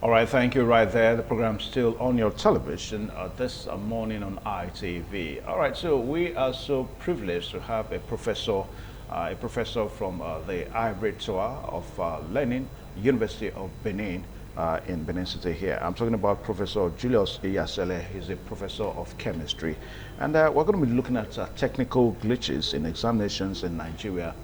All right, thank you right there. The program's still on your television this morning on ITV. All right, so we are so privileged to have a professor from the Hybrid Tour of Learning, University of Benin in Benin City here. I'm talking about Professor Julius Iyasele. He's a professor of chemistry. And we're going to be looking at technical glitches in examinations in Nigeria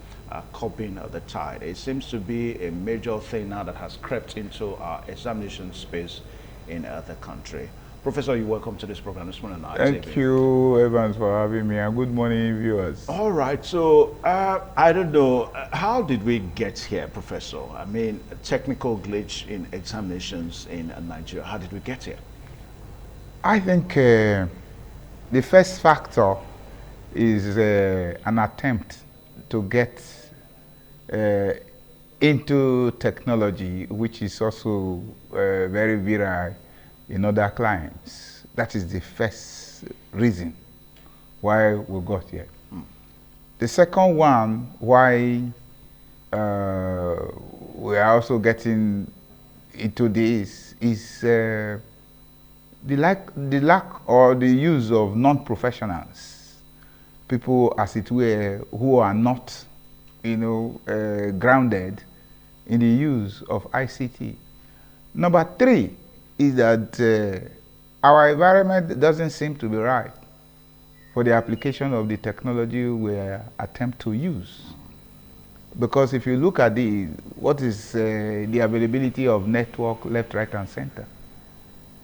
coping the tide. It seems to be a major thing now that has crept into our examination space in the country. Professor, you're welcome to this program this morning. Thank you, Evans, for having me, and good morning, viewers. All right, so I don't know, how did we get here, Professor? I mean, a technical glitch in examinations in Nigeria. How did we get here? I think the first factor is an attempt to get into technology, which is also very virile in other climes. That is the first reason why we got here. The second one, why we are also getting into this, is the lack or the use of non-professionals, people, as it were, who are not grounded in the use of ICT. Number three is that our environment doesn't seem to be right for the application of the technology we attempt to use. Because if you look at what is the availability of network left, right, and center,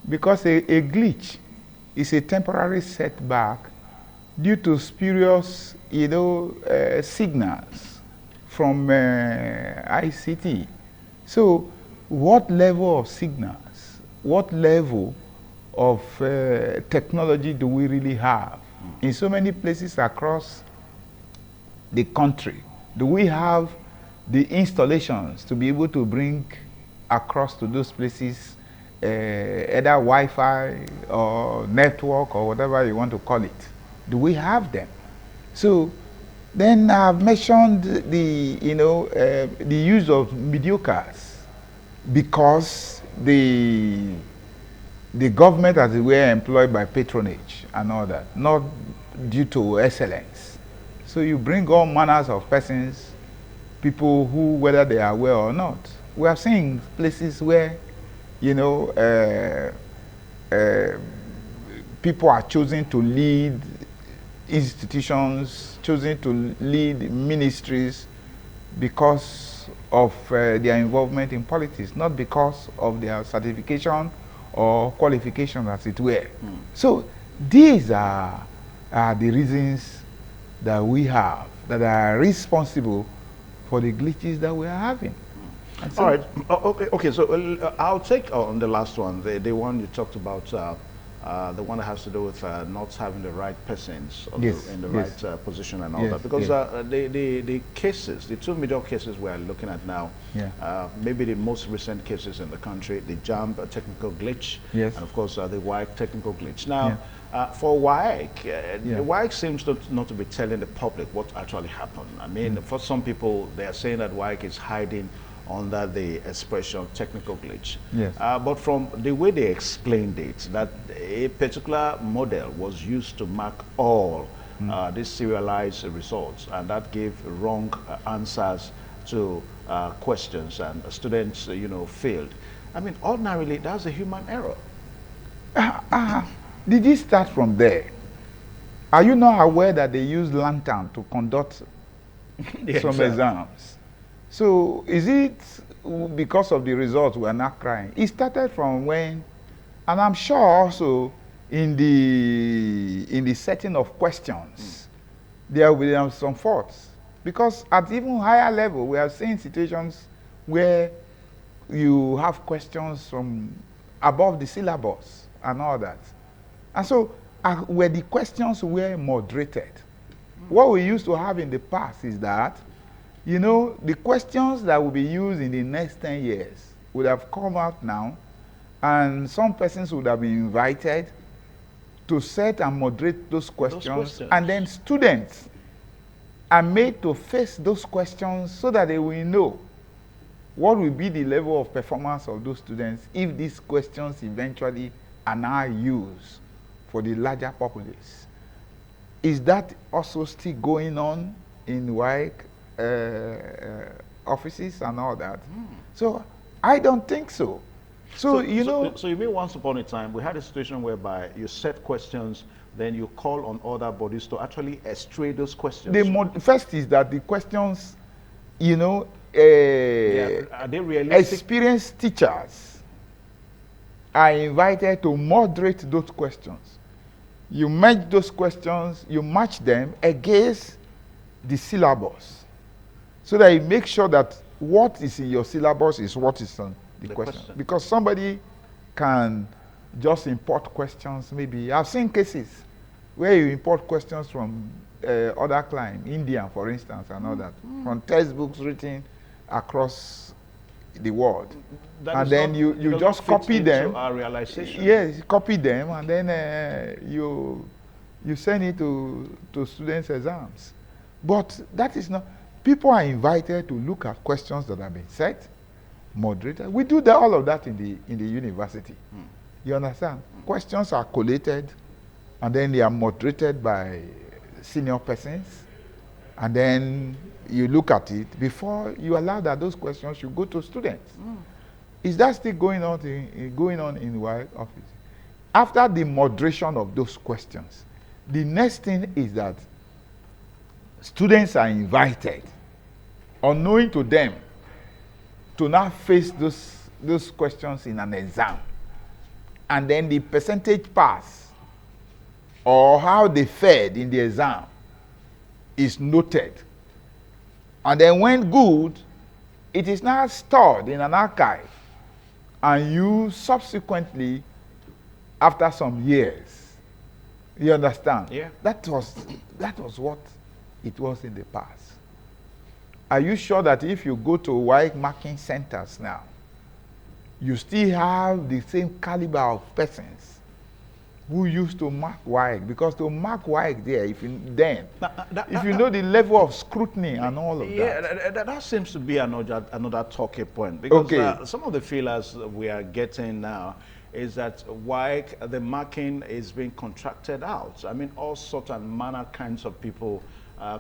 because a glitch is a temporary setback due to spurious signals from ICT. So what level of signals, what level of technology do we really have in so many places across the country? Do we have the installations to be able to bring across to those places either Wi-Fi or network or whatever you want to call it? Do we have them? So then I've mentioned the use of mediocres, because the government, as it were, employed by patronage and all that, not due to excellence. So you bring all manners of persons, people who, whether they are aware or not. We are seeing places where people are choosing to lead institutions, choosing to lead ministries because of their involvement in politics, not because of their certification or qualification, as it were. So these are the reasons that we have that are responsible for the glitches that we are having. So all right. Okay. So I'll take on the last one, the one you talked about, the one that has to do with not having the right persons in the right position and all that. Because the cases, the two major cases we are looking at now, maybe the most recent cases in the country, the JAMB technical glitch, and of course the WAEC technical glitch. Now, for WAEC, the WAEC seems not to be telling the public what actually happened. I mean, for some people, they are saying that WAEC is hiding under the expression technical glitch. But from the way they explained it, that a particular model was used to mark all these serialized results, and that gave wrong answers to questions, and students, failed. I mean, ordinarily, that's a human error. Did it start from there? Are you not aware that they use lantern to conduct some exams? So is it because of the results we are not crying? It started from when, and I'm sure also in the setting of questions, there will be some faults. Because at even higher level, we have seen situations where you have questions from above the syllabus and all that. And so where the questions were moderated, what we used to have in the past is that the questions that will be used in the next 10 years would have come out now, and some persons would have been invited to set and moderate those questions. And then students are made to face those questions so that they will know what will be the level of performance of those students if these questions eventually are now used for the larger populace? Is that also still going on in WAEC offices and all that? So I don't think so. So you know. So you mean once upon a time we had a situation whereby you set questions, then you call on other bodies to actually estray those questions. The first is that the questions, you know, are they realistic? experienced teachers are invited to moderate those questions. You match those questions, you match them against the syllabus, so that you make sure that what is in your syllabus is what is on the question. Because somebody can just import questions. Maybe I've seen cases where you import questions from other climes, India, for instance, and all that, from textbooks written across the world. And then you just copy them. Our realization. Yes, copy them, and then you send it to students' exams. But that is not. People are invited to look at questions that have been set, moderated. We do all of that in the university. You understand? Questions are collated, and then they are moderated by senior persons, and then you look at it before you allow that those questions should go to students. Is that still going on in the WAEC office? After the moderation of those questions, the next thing is that students are invited, unknowing to them, to now face those questions in an exam. And then the percentage pass, or how they fared in the exam, is noted. And then when good, it is now stored in an archive, and used subsequently after some years. You understand? Yeah. That was what it was in the past. Are you sure that if you go to WAEC marking centers now, you still have the same caliber of persons who used to mark WAEC? Because to mark WAEC there, if you know the level of scrutiny and all of that. That seems to be another talking point. Because some of the feelers we are getting now is that WAEC, the marking is being contracted out. I mean, all sorts and manner kinds of people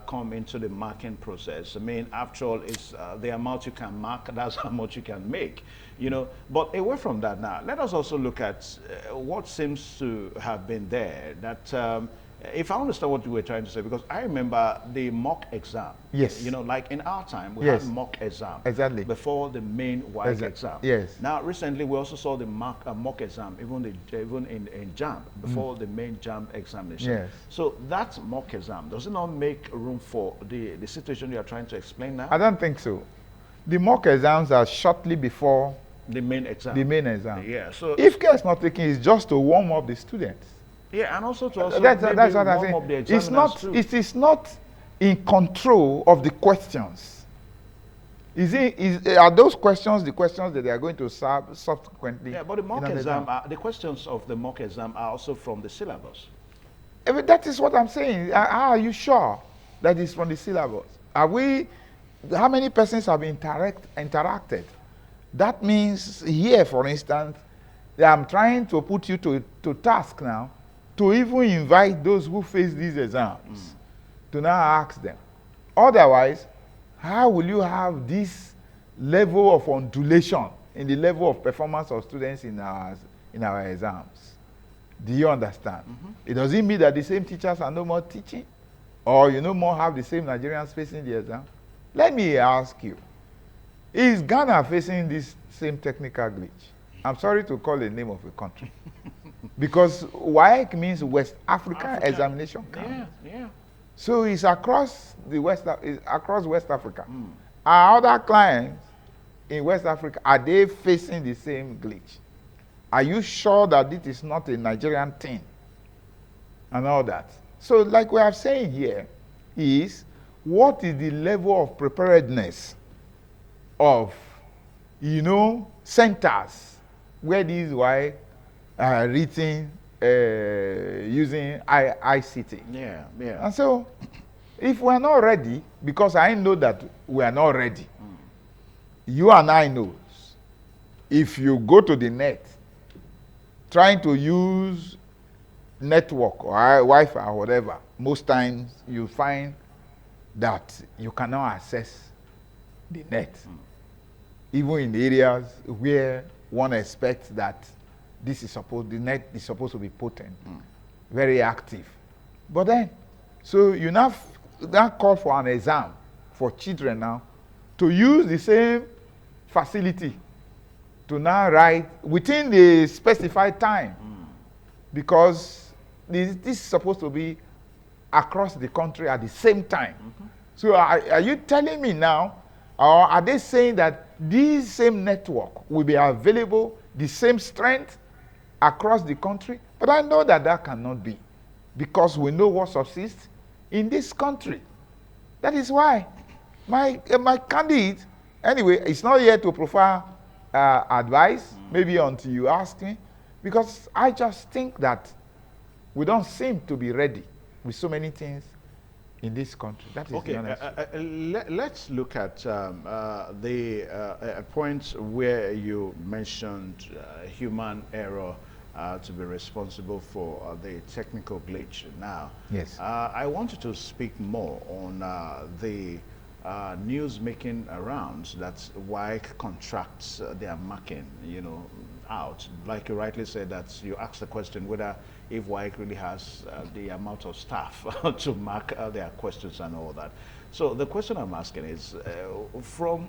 come into the marking process. I mean, after all, it's the amount you can mark, that's how much you can make, you know. But away from that now, let us also look at what seems to have been there. That, if I understand what you were trying to say, because I remember the mock exam. Yes. You know, like in our time, we had mock exam. Exactly. Before the main WAEC exam. Yes. Now, recently, we also saw the mock exam, even in JAMB, before the main JAMB examination. Yes. So that mock exam, does it not make room for the situation you are trying to explain now? I don't think so. The mock exams are shortly before the main exam. The main exam. Yeah. So if care is not taken, it's just to warm up the students. Yeah, and also to also that's what I'm saying. It is not in control of the questions. Are those questions the questions that they are going to serve subsequently? Yeah, but the mock exam, the questions of the mock exam are also from the syllabus. That is what I'm saying. Are you sure that it's from the syllabus? How many persons have interacted? That means here, for instance, I'm trying to put you to task now, to even invite those who face these exams to now ask them. Otherwise, how will you have this level of undulation in the level of performance of students in our exams? Do you understand? It doesn't mean that the same teachers are no more teaching, or you no more have the same Nigerians facing the exam. Let me ask you, is Ghana facing this same technical glitch? I'm sorry to call the name of a country. Because WAEC means West Africa Examination Camp. Yeah. So it's across West Africa. Are other clients in West Africa, are they facing the same glitch? Are you sure that it is not a Nigerian thing? And all that. So like we are saying here is, what is the level of preparedness of, centers where these WAEC are written using ICT. Yeah. And so, if we're not ready, because I know that we are not ready, You and I knows, if you go to the net, trying to use network or Wi-Fi or whatever, most times you find that you cannot access the net. Even in areas where one expects that the net is supposed to be potent, very active. But then, so you now call for an exam for children now to use the same facility to now write within the specified time, because this is supposed to be across the country at the same time. So are you telling me now, or are they saying that this same network will be available, the same strength across the country? But I know that that cannot be, because we know what subsists in this country. That is why my candidate, anyway, it's not here to provide advice, maybe until you ask me, because I just think that we don't seem to be ready with so many things in this country. That is okay. Let's look at the point where you mentioned human error to be responsible for the technical glitch. Now, yes, I wanted to speak more on the news making around that WIC contracts their marking, out. Like you rightly said, that you asked the question whether if WIC really has the amount of staff to mark their questions and all that. So the question I'm asking is, from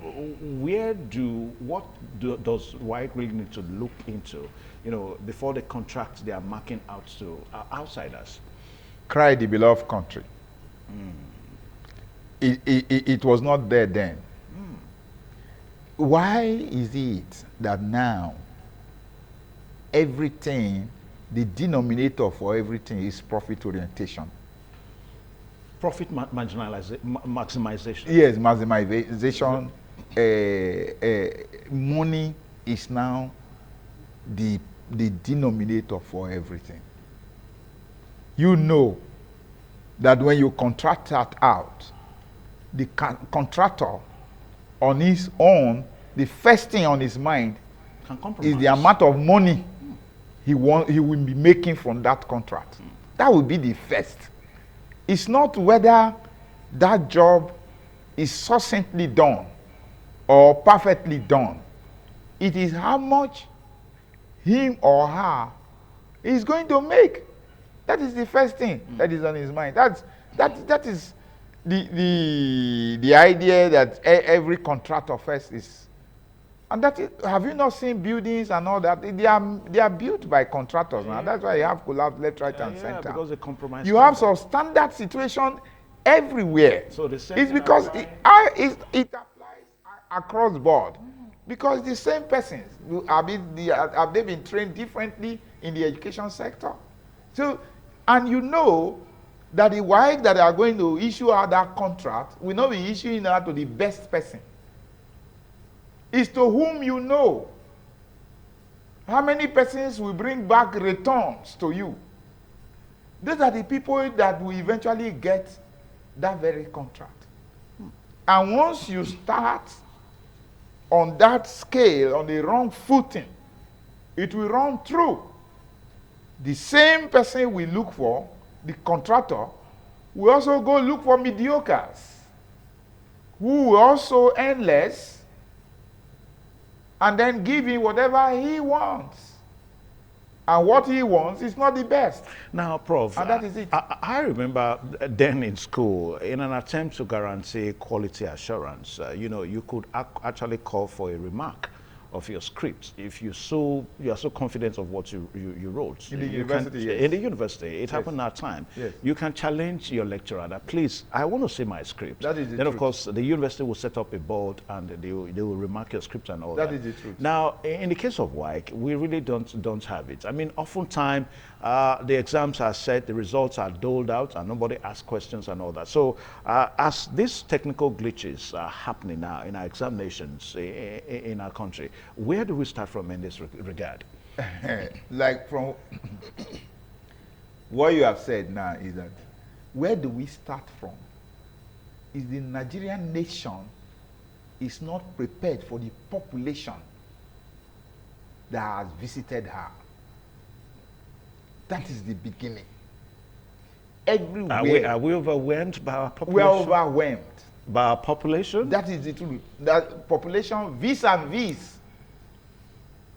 where does WIC really need to look into, before they contract their marking out to outsiders? Cry the beloved country. It was not there then. Why is it that now everything, the denominator for everything is profit orientation? Profit maximization. Yes, maximization. Money is now the denominator for everything. You know that when you contract that out, the contractor on his own, the first thing on his mind is the amount of money he will be making from that contract. That will be the first. It's not whether that job is succinctly done or perfectly done. It is how much him or her is going to make. That is the first thing that is on his mind. That is the idea that every contractor first is. And have you not seen buildings and all that? They are built by contractors now. That's why you have collapse left, right, and center. Because they compromise. You have some standard situation everywhere. So the same it's because it applies across board. Because the same persons have they been trained differently in the education sector? So, and you know that the WIC that are going to issue out that contract will not be issuing out to the best person. It's to whom you know. How many persons will bring back returns to you? Those are the people that will eventually get that very contract. And once you start on that scale, on the wrong footing, it will run through. The same person we look for, the contractor, will also go look for mediocres, who will also earn less, and then give him whatever he wants. And what he wants is not the best. Now, Prof, and that is it. I remember then in school, in an attempt to guarantee quality assurance, you could actually call for a remark of your script if you are so confident of what you wrote. In the university, yes. In the university, it happened that time. Yes. You can challenge your lecturer that, please, I want to see my script. That is the Then, truth. of course, the university will set up a board and they will remark your script and all that. That is the truth. Now, in the case of WIC, we really don't have it. I mean, oftentimes, the exams are set, the results are doled out, and nobody asks questions and all that. So, as these technical glitches are happening now in our examinations in our country, where do we start from in this regard? Like from what you have said now is that, where do we start from? Is the Nigerian nation is not prepared for the population that has visited her. That is the beginning. Everywhere. Are we overwhelmed by our population? We are overwhelmed. By our population? That is the truth. That population vis-a-vis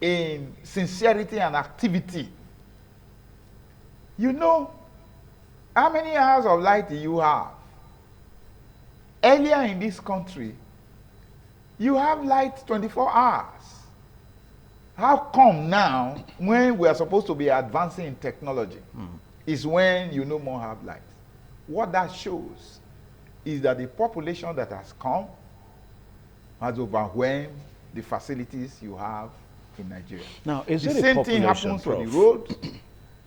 in sincerity and activity. You know, how many hours of light do you have? Earlier in this country, you have light 24 hours. How come now, when we are supposed to be advancing in technology, is when you no more have light? What that shows is that the population that has come has overwhelmed the facilities you have in Nigeria. Now, is the it same a thing happens Prof? on the road,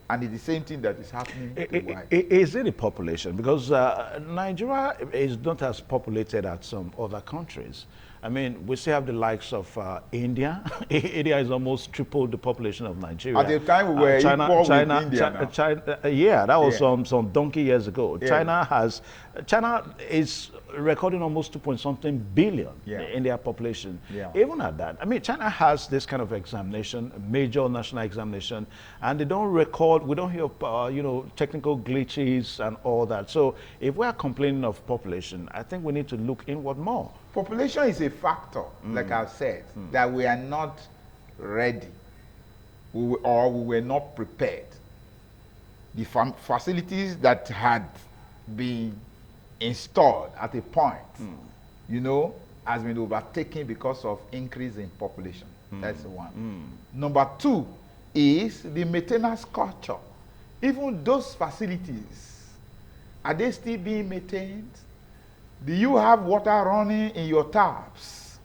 and it's the same thing that is happening to Is it a population? Because Nigeria is not as populated as some other countries. I mean, we still have the likes of India. India is almost triple the population of Nigeria. At the time we were equal with India yeah, that was some donkey years ago. Yeah. China is recording almost 2-point-something billion in their population. Yeah. Even at that, I mean, China has this kind of examination, major national examination, and they don't record, we don't hear, you know, technical glitches and all that. So if we are complaining of population, I think we need to look inward more. Population is a factor, like I've said, that we are not ready or we were not prepared. The facilities that had been installed at a point, you know, has been overtaken because of increase in population. That's one. Number two is the maintenance culture. Even those facilities, are they still being maintained? Do you have water running in your taps?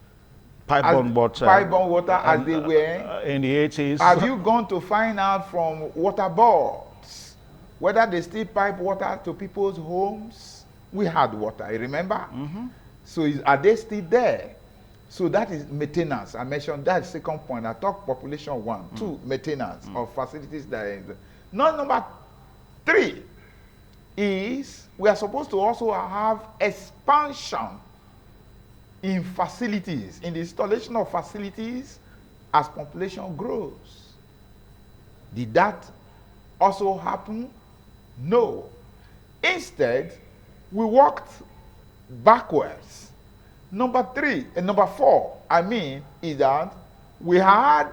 Pipe-borne water. Pipe-borne water as they were in the 80s. Have you gone to find out from water boards whether they still pipe water to people's homes? We had water, you remember? So are they still there? So that is maintenance. I mentioned that second point. I talked population 1. 2, maintenance of facilities that are now number 3 is we are supposed to also have expansion in facilities, in the installation of facilities as population grows. Did that also happen? No. Instead, we walked backwards. Number 4, I mean, is that we had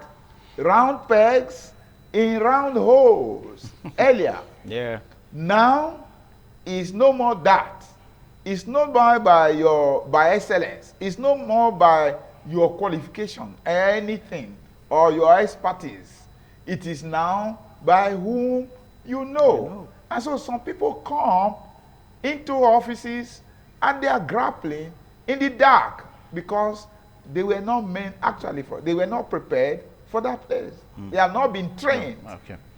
round pegs in round holes earlier. Yeah. Now, it's no more that. It's not by excellence. It's no more by your qualification, anything, or your expertise. It is now by whom you know. And so some people come into offices and they are grappling in the dark because they were not meant actually for, they were not prepared for that place. They have not been trained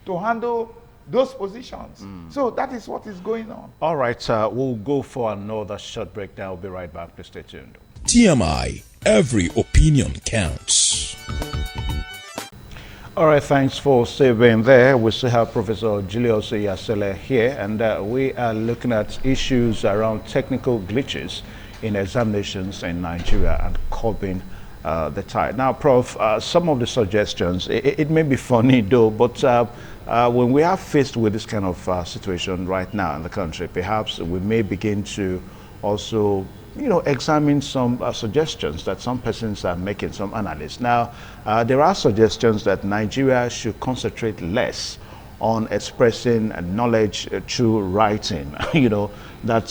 to handle those positions. So that is what is going on. All right, we'll go for another short break now. We'll be right back. Please stay tuned. TMI, every opinion counts. All right, thanks for staying there. We still have Professor Julius Yasele here, and we are looking at issues around technical glitches in examinations in Nigeria and curbing the tide. Now, Prof, some of the suggestions, it may be funny though, but when we are faced with this kind of situation right now in the country, perhaps we may begin to also, you know, examine some suggestions that some persons are making, some analysts. Now, there are suggestions that Nigeria should concentrate less on expressing knowledge through writing, you know, that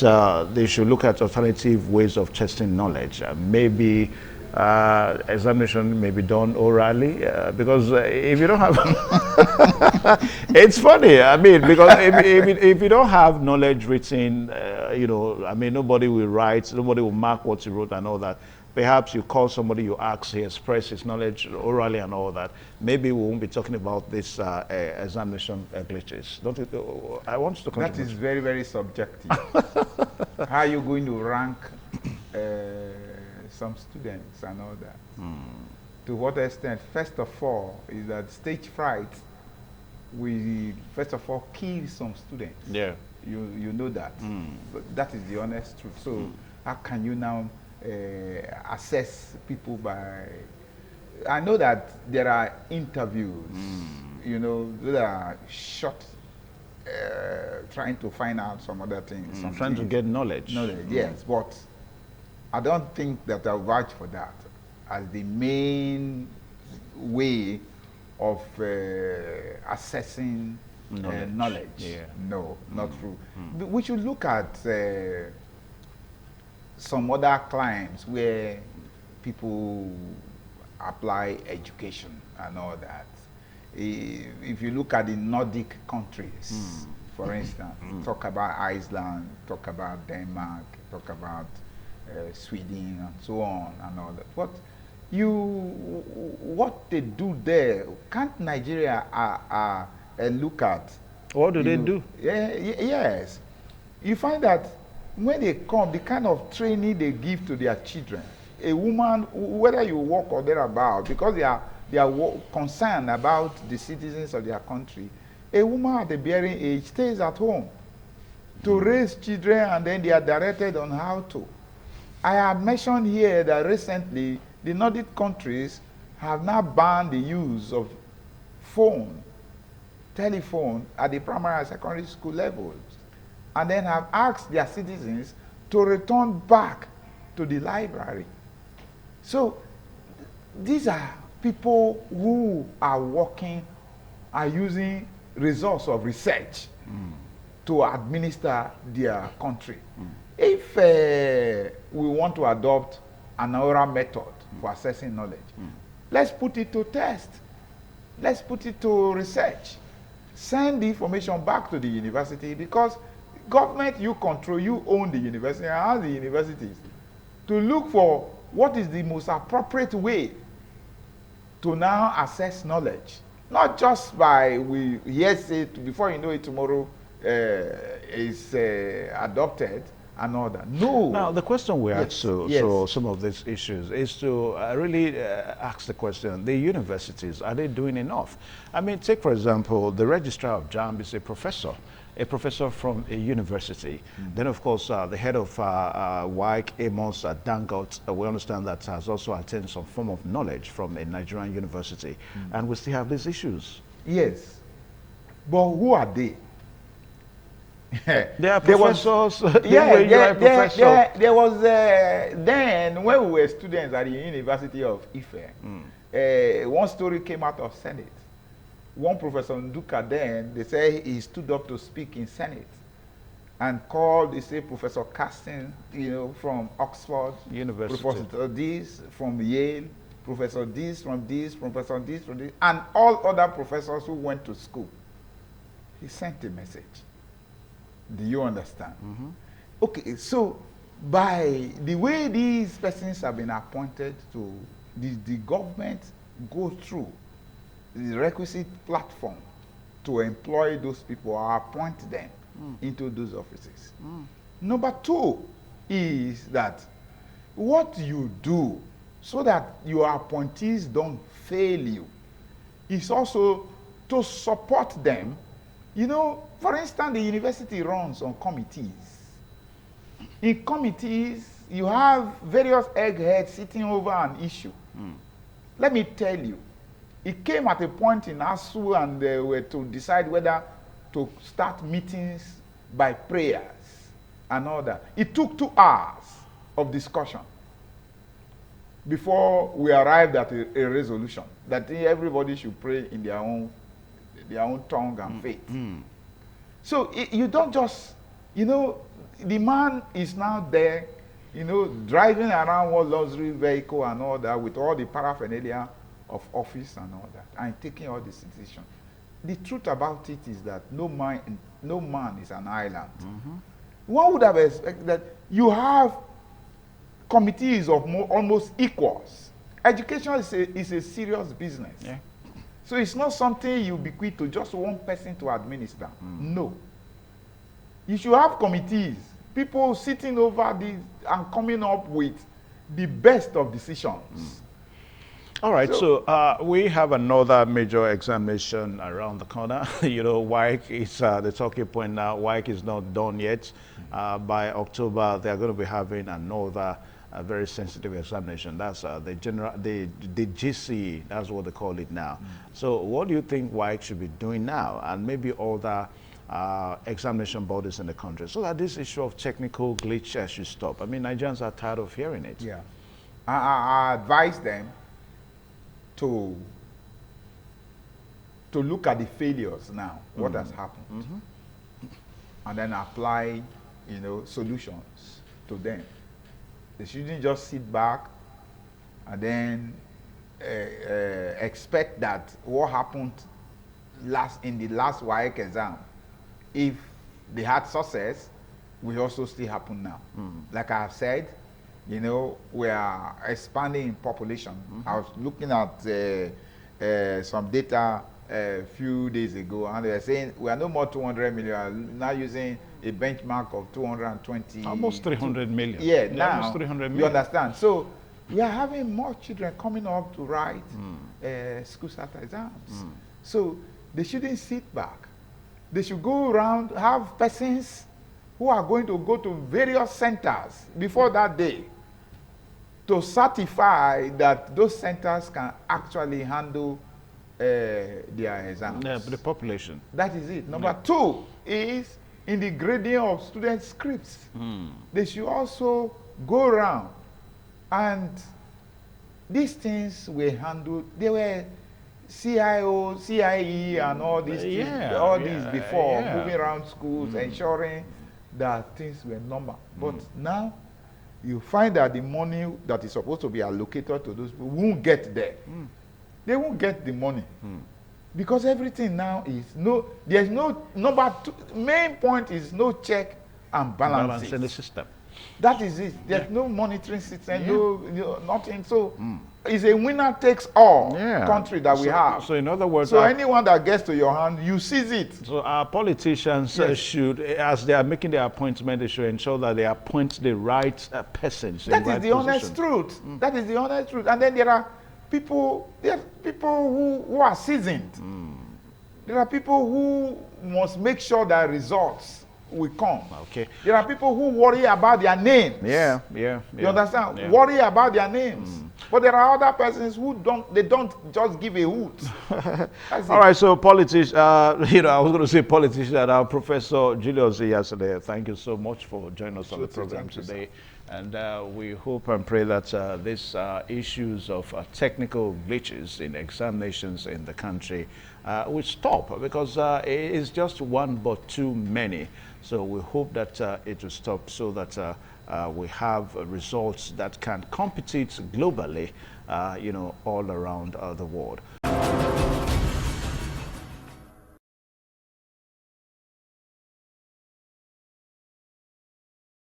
they should look at alternative ways of testing knowledge. Maybe examination may be done orally, because if you don't have, it's funny, I mean, because if you don't have knowledge written, you know, I mean, nobody will write, nobody will mark what you wrote and all that. Perhaps you call somebody, you ask, he express his knowledge orally and all that. Maybe we won't be talking about this examination glitches. Don't you? I want to contribute. That is very, very subjective. How are you going to rank some students and all that? To what extent? First of all, is that stage fright will first of all kill some students. Yeah. You know that. But that is the honest truth. So how can you now assess people by. I know that there are interviews, you know, that are short, trying to find out some other things. Some Trying to get knowledge. Knowledge, yes, but I don't think that I'll vouch for that as the main way of assessing knowledge. Yeah. No, not true. But we should look at some other climes where people apply education and all that. If you look at the Nordic countries, for instance, talk about Iceland, talk about Denmark, talk about Sweden, and so on and all that. What they do there, can't Nigeria look at? What do they do? Yes. You find that when they come, the kind of training they give to their children, a woman, whether you walk or thereabout, because they are concerned about the citizens of their country, a woman at the bearing age stays at home to raise children, and then they are directed on how to. I have mentioned here that recently the Nordic countries have now banned the use of telephone at the primary and secondary school levels, and then have asked their citizens to return back to the library. So these are people who are working, are using results of research to administer their country. If we want to adopt an oral method for assessing knowledge, let's put it to test. Let's put it to research. Send the information back to the university, because government, you control, you own the university, and ask the universities to look for what is the most appropriate way to now assess knowledge. Not just by we hearsay, before you know it, tomorrow is adopted and all that. No. Now, the question we ask Yes. so some of these issues is to really ask the question, the universities, are they doing enough? I mean, take, for example, the registrar of JAMB is a professor from a university. Then, of course, the head of WIC, Amos Dangote, we understand that has also attained some form of knowledge from a Nigerian university. And we still have these issues. Yes. But who are they? They are professors. There was then, when we were students at the University of Ife, one story came out of Senate. One Professor Nduka then, they say he stood up to speak in Senate and called, they say, Professor Casting, you know, from Oxford University, Professor this from Yale, Professor this from this, Professor this from this, and all other professors who went to school. He sent a message. Do you understand? Okay, so by the way these persons have been appointed to, the government go through the requisite platform to employ those people or appoint them into those offices. Number two is that what you do so that your appointees don't fail you is also to support them. You know, for instance, the university runs on committees. In committees, you have various eggheads sitting over an issue. Let me tell you, it came at a point in ASU, and they were to decide whether to start meetings by prayers and all that. It took 2 hours of discussion before we arrived at a resolution that everybody should pray in their own tongue and faith. So you don't just, you know, the man is now there, you know, driving around one luxury vehicle and all that with all the paraphernalia of office and all that, and taking all this decision. The truth about it is that no man is an island. One would have expected that you have committees of almost equals. Education is a serious business. Yeah. So it's not something you bequeath to just one person to administer. No. You should have committees, people sitting over this and coming up with the best of decisions. All right, so we have another major examination around the corner. You know, WIC is the talking point now. WIC is not done yet. By October, they're going to be having another a very sensitive examination. That's the GCE. That's what they call it now. So what do you think WAEC should be doing now, and maybe other examination bodies in the country, so that this issue of technical glitch should stop? I mean, Nigerians are tired of hearing it. Yeah, I advise them to look at the failures now, what has happened, and then apply, solutions to them. They shouldn't just sit back and then expect that what happened in the last WAEC exam, if they had success, will also still happen now. Like I have said, we are expanding in population. I was looking at some data a few days ago, and they were saying we are no more 200 million, we are now using a benchmark of 220. Almost 300 million. Yeah, now, almost 300 million. You understand? So we are having more children coming up to write school start exams. So they shouldn't sit back. They should go around, have persons who are going to go to various centers before that day to certify that those centers can actually handle their exams. Yeah, the population. That is it. Number two is in the grading of student scripts. They should also go around, and these things were handled. They were CIO, CIE, and all these things, these before, moving around schools, ensuring that things were normal. But now you find that the money that is supposed to be allocated to those people won't get there. They won't get the money. Because everything now is there's no, number two, main point is no check and balances. Balance in the system. That is it. There's no monitoring system, nothing. So it's a winner takes all country that we have. So in other words, so anyone that gets to your hand, you seize it. So our politicians should, as they are making their appointment, they should ensure that they appoint the right persons. That is the honest truth. That is the honest truth. And then there are people who are seasoned. There are people who must make sure that results will come. Okay. There are people who worry about their names. Yeah. You understand? Worry about their names. But there are other persons who don't just give a hoot. All right, so politicians, I was going to say politician, Professor Julius yesterday, thank you so much for joining us on the program today. And we hope and pray that these issues of technical glitches in examinations in the country will stop, because it is just one but too many. So we hope that it will stop, so that we have results that can compete globally, all around the world.